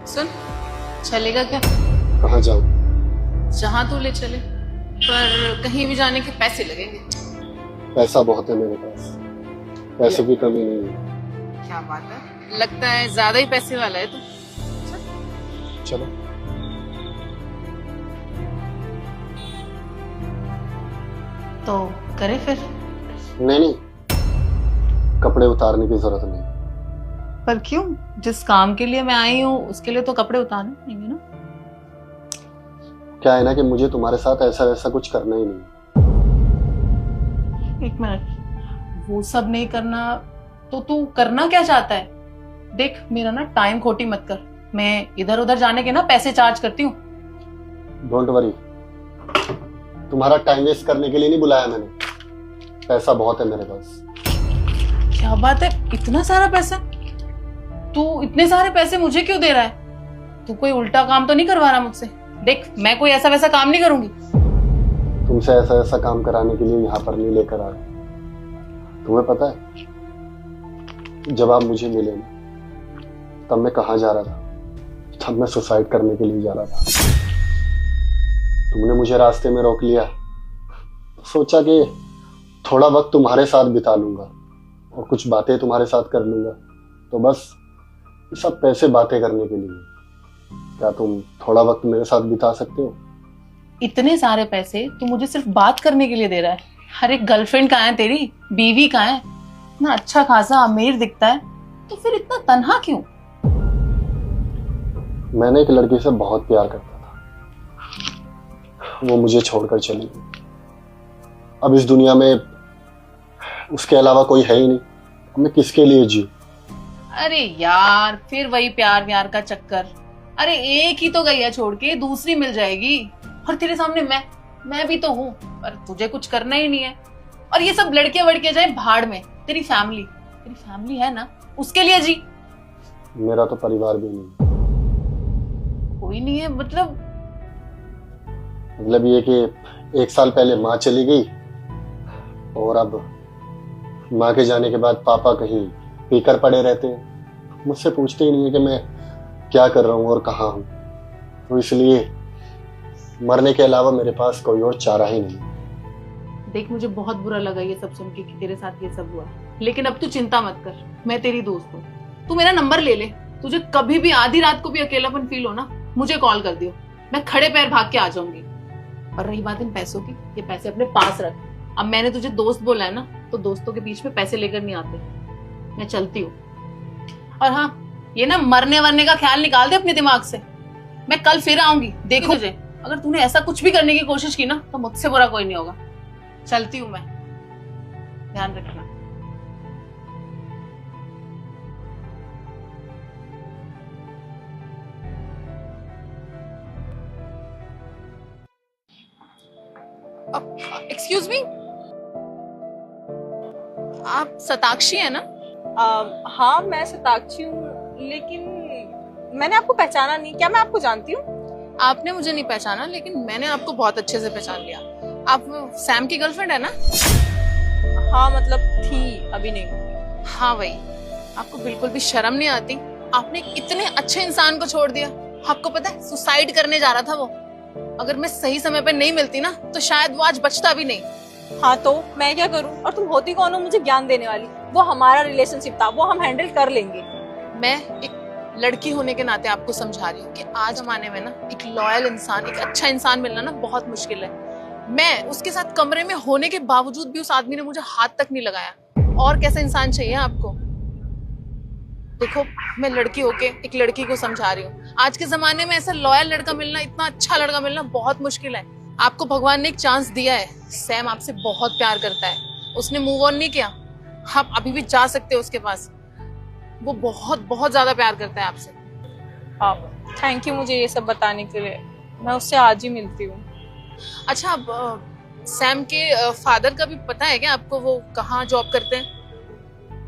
सुन, चलेगा क्या? कहाँ जाऊँ? जहाँ तू ले चले, पर कहीं भी जाने के पैसे लगेंगे। पैसा बहुत है मेरे पास, पैसों की कमी नहीं है। क्या बात है, लगता है ज्यादा ही पैसे वाला है तू। चलो। तो करे फिर। नहीं, कपड़े उतारने की जरूरत नहीं। पर क्यों? जिस काम के लिए मैं आई हूँ उसके लिए तो कपड़े उतारने पड़ेंगे ना। क्या है ना कि मुझे तुम्हारे साथ ऐसा वैसा कुछ करना ही नहीं। एक मिनट, वो सब नहीं करना तो तू करना क्या चाहता है? देख, मेरा ना टाइम खोटी मत कर। मैं इधर उधर जाने के ना पैसे चार्ज करती हूँ। डोंट वरी, तुम्हारा टाइम वेस्ट करने के लिए नहीं बुलाया मैंने। पैसा बहुत है मेरे पास। क्या बात है, इतना सारा पैसा? तू इतने सारे पैसे मुझे क्यों दे रहा है? तू कोई उल्टा काम तो नहीं करवा रहा मुझसे? देख, मैं कोई ऐसा वैसा काम नहीं करूंगी। तुमसे ऐसा ऐसा काम कराने के लिए यहाँ पर नहीं लेकर आया। तुम्हें पता है, जब आप मुझे मिले ना, तब मैं कहाँ जा रहा था? तब मैं सुसाइड करने के लिए जा रहा था। तुमने मुझे रास्ते में रोक लिया, सोचा कि थोड़ा वक्त तुम्हारे साथ बिता लूंगा और कुछ बातें तुम्हारे साथ कर लूंगा। तो बस ये सब पैसे बातें करने के लिए। क्या तुम थोड़ा वक्त मेरे साथ बिता सकते हो? इतने सारे पैसे तू मुझे सिर्फ बात करने के लिए दे रहा है? हर एक गर्लफ्रेंड कहाँ है तेरी? बीवी कहाँ है? इतना अच्छा खासा अमीर दिखता है, तो फिर इतना तन्हा क्यों? मैंने एक लड़की से बहुत प्यार करता था, वो मुझे छोड़कर चली गई। अब इस दुनिया में उसके अलावा कोई है ही नहीं। मैं किसके लिए जीऊं? अरे यार, फिर वही प्यार व्यार का चक्कर। अरे एक ही तो गई है छोड़ के, दूसरी मिल जाएगी। और तेरे सामने मैं भी तो हूँ, पर तुझे कुछ करना ही नहीं है। और ये सब लड़के वड़के जाए भाड़ में। तेरी फैमिली है ना, उसके लिए जी। मेरा तो परिवार भी नहीं। कोई नहीं है मतलब? मतलब ये कि 1 साल पहले माँ चली गई और अब माँ के जाने के बाद पापा कहीं पीकर पड़े रहते हैं। मुझसे पूछते ही नहीं है कि मैं क्या कर रहा हूँ और कहाँ हूँ। तो इसलिए मरने के अलावा मेरे पास कोई और चारा ही नहीं। देख, मुझे बहुत बुरा लगा ये सब सुन के कि तेरे साथ ये सब हुआ, लेकिन अब तू चिंता मत कर। मैं तेरी दोस्त हूँ। तू मेरा नंबर ले ले। तुझे कभी भी आधी रात को भी अकेलापन फील हो ना, मुझे कॉल कर दियो। मैं खड़े पैर भाग के आ जाऊंगी। और रही बात इन पैसों की, ये पैसे अपने पास रख। अब मैंने तुझे दोस्त बोला है ना, तो दोस्तों के बीच में पैसे लेकर नहीं आते। मैं चलती हूँ। और हाँ, ये ना मरने वरने का ख्याल निकाल दे अपने दिमाग से। मैं कल फिर आऊंगी, देखो तुझे। अगर तूने ऐसा कुछ भी करने की कोशिश की ना, तो मुझसे बुरा कोई नहीं होगा। चलती हूँ मैं, ध्यान रखना। एक्सक्यूज मी, आप सताक्षी है ना? हाँ, मैं सताक्षी हूँ, लेकिन मैंने आपको पहचाना नहीं। क्या मैं आपको जानती हूँ? आपने मुझे नहीं पहचाना, लेकिन मैंने आपको बहुत अच्छे से पहचान लिया। आप सैम की गर्लफ्रेंड है ना? हाँ, मतलब थी, अभी नहीं। हाँ वही। आपको बिल्कुल भी शर्म नहीं आती? आपने इतने अच्छे इंसान को छोड़ दिया। आपको पता है, सुसाइड करने जा रहा था वो। अगर मैं सही समय पे नहीं मिलती ना, तो शायद वो आज बचता भी नहीं। हाँ, तो मैं क्या करूँ? और तुम होती कौन हो मुझे ज्ञान देने वाली? वो हमारा रिलेशनशिप था, वो हम हैंडल कर लेंगे। मैं एक लड़की होने के नाते आपको समझा रही हूँ कि आज जमाने में ना एक लॉयल इंसान, एक अच्छा इंसान मिलना ना बहुत मुश्किल है। मैं उसके साथ कमरे में होने के बावजूद भी उस आदमी ने मुझे हाथ तक नहीं लगाया। और कैसा इंसान चाहिए आपको? देखो, मैं लड़की होके एक लड़की को समझा रही हूँ। आज के जमाने में ऐसा लॉयल लड़का मिलना, इतना अच्छा लड़का मिलना बहुत मुश्किल है। आपको भगवान ने एक चांस दिया है। सैम आपसे बहुत प्यार करता है, उसने मूव ऑन नहीं किया। आप अभी भी जा सकते हो उसके पास। वो बहुत बहुत ज्यादा प्यार करता है आपसे। थैंक यू मुझे ये सब बताने के लिए। मैं उससे आज ही मिलती हूँ। अच्छा, अब सैम के फादर का भी पता है क्या आपको? वो कहाँ जॉब करते हैं?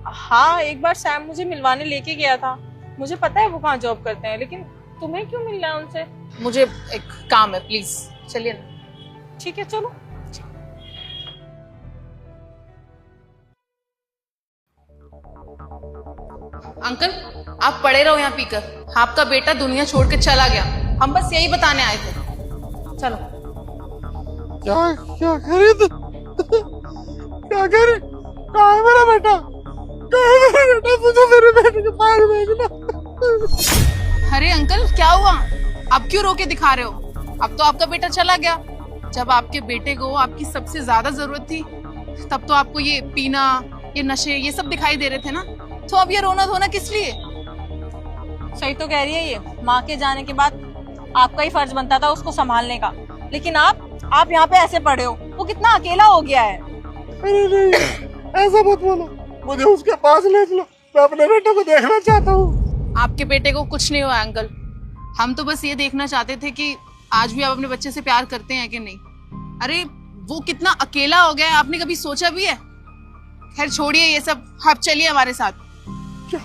हाँ, एक बार सैम मुझे मिलवाने लेके गया था। मुझे पता है वो कहाँ जॉब करते हैं, लेकिन तुम्हें क्यों मिलना है उनसे? मुझे एक काम है, प्लीज चलिए ना। ठीक है, चलो। अंकल, आप पड़े रहो यहाँ पीकर। आपका बेटा दुनिया छोड़ के चला गया, हम बस यही बताने आए थे। चलो। क्या क्या करे तू? क्या करे? कहाँ है मेरा बेटा? कहाँ है मेरा बेटा? मुझे मेरे बेटे के पास भेजना। अरे अंकल क्या हुआ? अब क्यों रोके दिखा रहे हो? अब तो आपका बेटा चला गया। जब आपके बेटे को आपकी सबसे ज्यादा जरूरत थी तब तो आपको ये पीना, ये नशे, ये सब दिखाई दे रहे थे ना। तो अब ये रोना धोना किस लिए? सही तो कह रही है ये। माँ के जाने के बाद आपका ही फर्ज बनता था उसको संभालने का, लेकिन आप यहाँ पे ऐसे पड़े हो। वो कितना अकेला हो गया है। अरे नहीं, ऐसा मत बोलो। मुझे उसके पास ले चलो, मैं अपने बेटे को देखना चाहता हूँ। आपके बेटे को कुछ नहीं हुआ अंकल। हम तो बस ये देखना चाहते थे कि आज भी आप अपने बच्चे से प्यार करते हैं कि नहीं। अरे वो कितना अकेला हो गया है, आपने कभी सोचा भी है? खैर छोड़िए ये सब, आप चलिए हमारे साथ। क्या?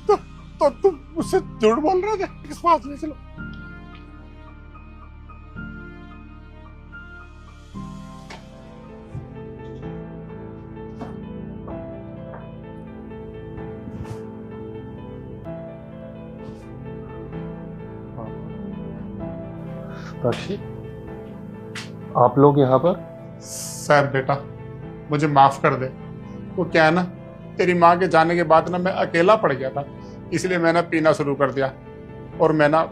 तो तुम मुझसे झूठ बोल रहे थे? किस पास ले चलो? साक्षी, आप लोग यहाँ पर? सैम बेटा, मुझे माफ कर दे। वो क्या है ना, तेरी माँ के जाने के बाद ना मैं अकेला पड़ गया था, इसलिए मैंने पीना शुरू कर दिया और मैं ना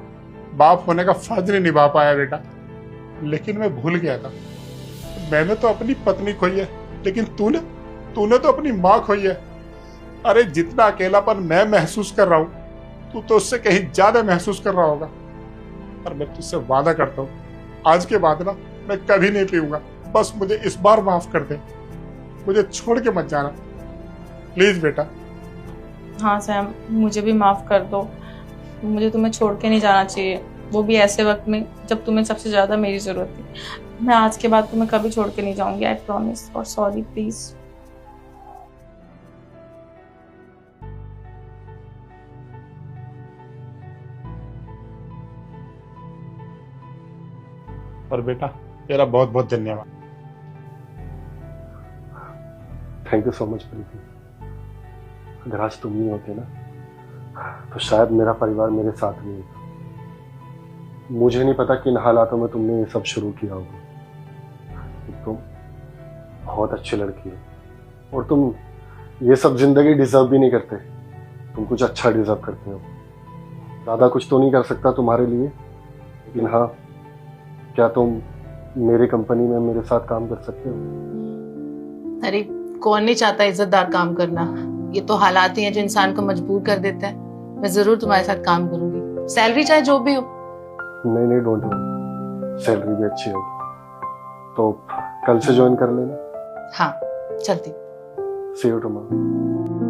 बाप होने का फर्ज नहीं निभा पाया बेटा। लेकिन मैं भूल गया था, मैंने तो अपनी पत्नी खोई है, लेकिन तूने तो अपनी माँ खोई है। अरे जितना अकेलापन मैं महसूस कर रहा हूँ, तू तो उससे कहीं ज्यादा महसूस कर रहा होगा। और मैं तुझसे वादा करता हूँ, आज के बाद ना मैं कभी नहीं पीऊंगा। बस मुझे इस बार माफ कर दे, मुझे छोड़ के मत जाना प्लीज बेटा। हाँ सैम, मुझे भी माफ कर दो। मुझे तुम्हें छोड़ के नहीं जाना चाहिए, वो भी ऐसे वक्त में जब तुम्हें सबसे ज्यादा मेरी जरूरत थी। मैं आज के बाद तुम्हें कभी छोड़ के नहीं जाऊंगी, आई प्रॉमिस। और सॉरी प्लीज। और बेटा तेरा बहुत बहुत धन्यवाद। थैंक यू सो मच प्रीति। अगर आज तुम नहीं होते ना तो शायद मेरा परिवार मेरे साथ नहीं होता। मुझे नहीं पता किन हालातों में तुमने ये सब शुरू किया होगा। तुम बहुत अच्छी लड़की हो और तुम ये सब जिंदगी डिजर्व भी नहीं करते। तुम कुछ अच्छा डिजर्व करते हो। ज़्यादा कुछ तो नहीं कर सकता तुम्हारे लिए, लेकिन हाँ, क्या तुम मेरी कंपनी में मेरे साथ काम कर सकते हो? अरे कौन नहीं चाहता इज्जतदार काम करना। ये तो हालात ही हैं जो इंसान को मजबूर कर देता है। मैं जरूर तुम्हारे साथ काम करूंगी, सैलरी चाहे जो भी हो। नहीं, डोंट वरी, सैलरी भी अच्छी होगी। तो कल से ज्वाइन कर लेना। हाँ चलती। सी यू टुमारो।